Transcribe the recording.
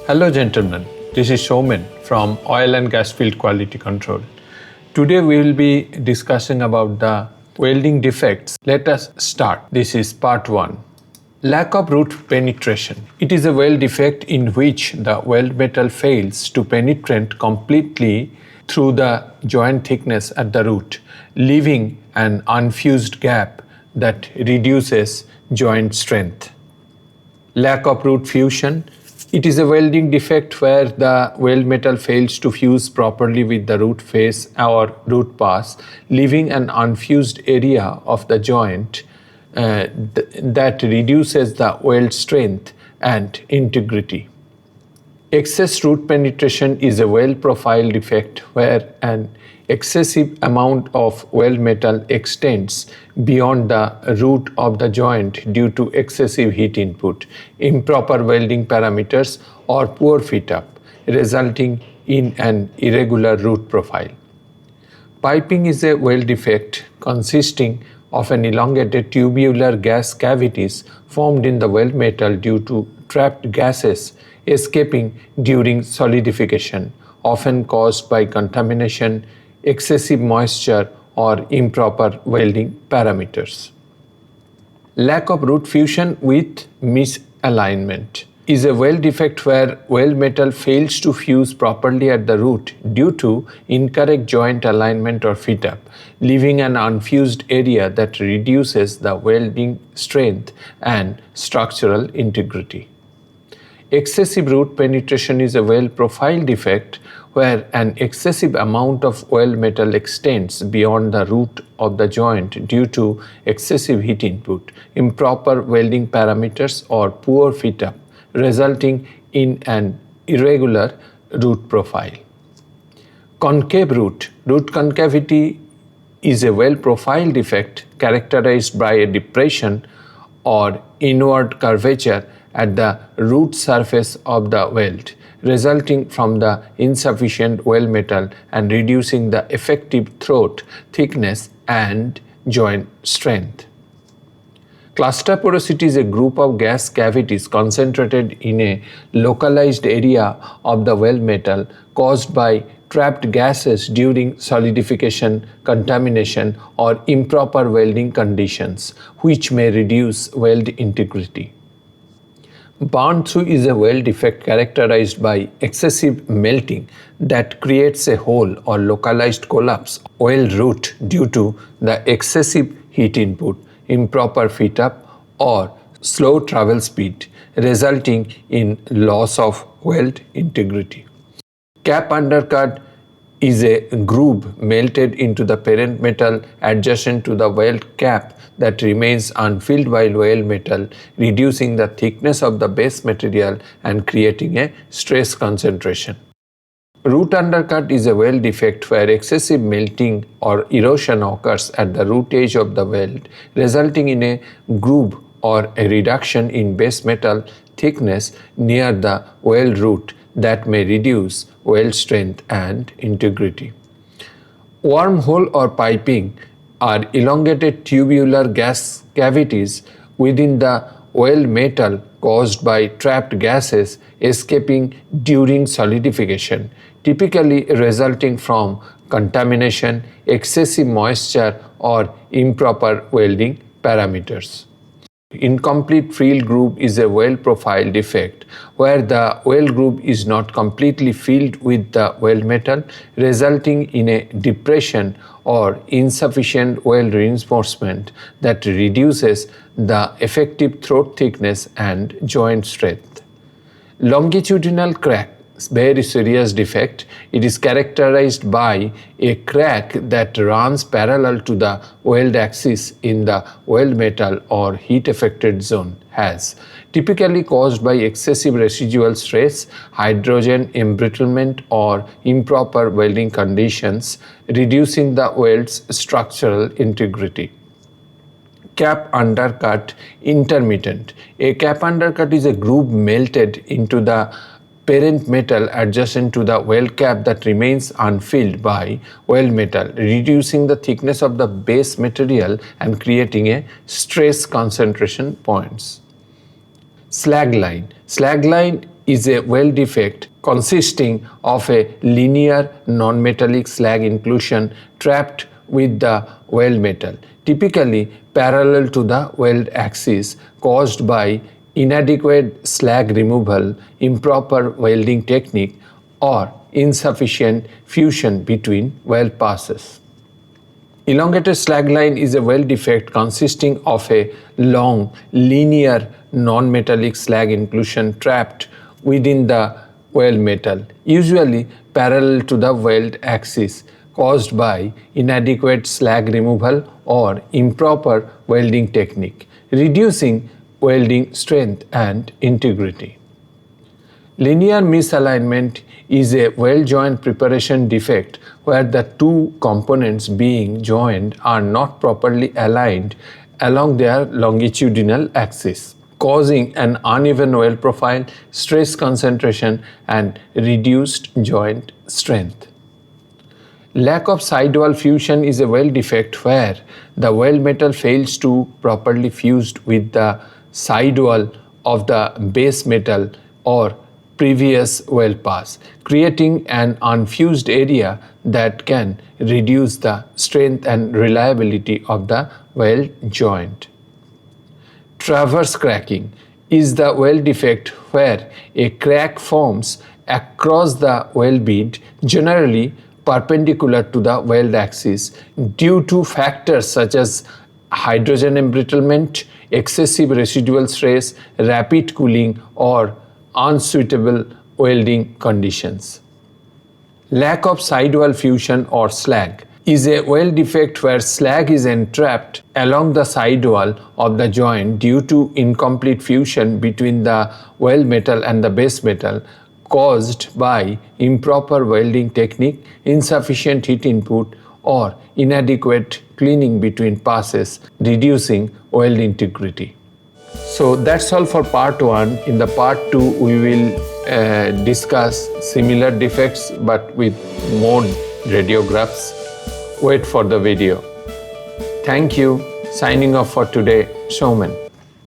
Hello gentlemen, this is Showman from Oil and Gas Field Quality Control. Today we will be discussing about the welding defects. Let us start. This is part 1. Lack of root penetration. It is a weld defect in which the weld metal fails to penetrate completely through the joint thickness at the root, leaving an unfused gap that reduces joint strength. Lack of root fusion. It is a welding defect where the weld metal fails to fuse properly with the root face or root pass, leaving an unfused area of the joint that reduces the weld strength and integrity. Excess root penetration is a weld profile defect where an excessive amount of weld metal extends beyond the root of the joint due to excessive heat input, improper welding parameters, or poor fit up, resulting in an irregular root profile. Piping is a weld defect consisting of an elongated tubular gas cavities formed in the weld metal due to trapped gases escaping during solidification, often caused by contamination, excessive moisture, or improper welding parameters. Lack of root fusion with misalignment is a weld defect where weld metal fails to fuse properly at the root due to incorrect joint alignment or fit up, leaving an unfused area that reduces the welding strength and structural integrity. Excessive root penetration is a weld profile defect where an excessive amount of weld metal extends beyond the root of the joint due to excessive heat input, improper welding parameters, or poor fit up, resulting in an irregular root profile. Concave root. Root concavity is a weld profile defect characterized by a depression or inward curvature at the root surface of the weld, resulting from the insufficient weld metal and reducing the effective throat thickness and joint strength. Cluster porosity is a group of gas cavities concentrated in a localized area of the weld metal caused by trapped gases during solidification, contamination, or improper welding conditions, which may reduce weld integrity. Burn-through is a weld defect characterized by excessive melting that creates a hole or localized collapse weld root due to the excessive heat input, improper fit up, or slow travel speed, resulting in loss of weld integrity. Cap undercut is a groove melted into the parent metal adjacent to the weld cap that remains unfilled while weld metal, reducing the thickness of the base material and creating a stress concentration. Root undercut is a weld defect where excessive melting or erosion occurs at the root edge of the weld, resulting in a groove or a reduction in base metal thickness near the weld root that may reduce weld strength and integrity. Wormhole or piping are elongated tubular gas cavities within the weld metal caused by trapped gases escaping during solidification, typically resulting from contamination, excessive moisture, or improper welding parameters. Incomplete frill groove is a weld profile defect where the weld groove is not completely filled with the weld metal, resulting in a depression or insufficient weld reinforcement that reduces the effective throat thickness and joint strength. Longitudinal crack, very serious defect. It is characterized by a crack that runs parallel to the weld axis in the weld metal or heat affected zone, has typically caused by excessive residual stress, hydrogen embrittlement, or improper welding conditions, reducing the weld's structural integrity. Cap undercut intermittent. A cap undercut is a groove melted into the parent metal adjacent to the weld cap that remains unfilled by weld metal, reducing the thickness of the base material and creating a stress concentration points. Slag line. Slag line is a weld defect consisting of a linear non-metallic slag inclusion trapped with the weld metal, typically parallel to the weld axis, caused by inadequate slag removal, improper welding technique, or insufficient fusion between weld passes. Elongated slag line is a weld defect consisting of a long, linear, non-metallic slag inclusion trapped within the weld metal, usually parallel to the weld axis, caused by inadequate slag removal or improper welding technique, reducing welding strength and integrity. Linear misalignment is a weld joint preparation defect where the two components being joined are not properly aligned along their longitudinal axis, causing an uneven weld profile, stress concentration, and reduced joint strength. Lack of sidewall fusion is a weld defect where the weld metal fails to properly fuse with the sidewall of the base metal or previous weld pass, creating an unfused area that can reduce the strength and reliability of the weld joint. Traverse cracking is the weld defect where a crack forms across the weld bead, generally perpendicular to the weld axis, due to factors such as hydrogen embrittlement, excessive residual stress, rapid cooling, or unsuitable welding conditions. Lack of sidewall fusion or slag is a weld defect where slag is entrapped along the sidewall of the joint due to incomplete fusion between the weld metal and the base metal, caused by improper welding technique, insufficient heat input, or inadequate cleaning between passes, reducing weld integrity. So that's all for part 1. In the part 2, we will discuss similar defects but with more radiographs. Wait for the video. Thank you. Signing off for today, Showman.